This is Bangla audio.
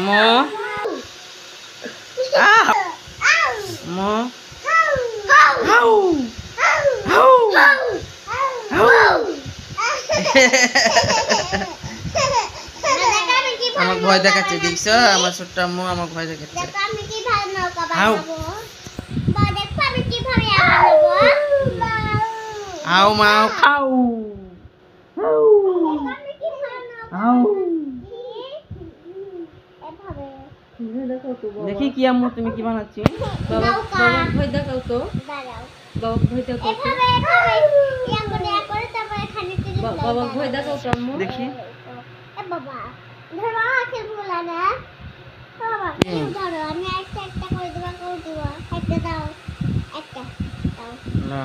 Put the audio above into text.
মো মো হাউ হাউ আমার ভয় দেখাচ্ছে, দেখছো? আমার ছোট্ট আম্মু আমার ভয় দেখাচ্ছে। হাউ মাউ খাউ দেখি কি আম্মু তুমি কি বানাচ্ছি? ভয় দেখাও তো, বাবা ভয় দেখাও তো আম্মু। দেখি বাবা ধরো খেলবো না বাবা, ধরো আমি একটা একটা করে দেবো, একটা দাও, একটা দাও। না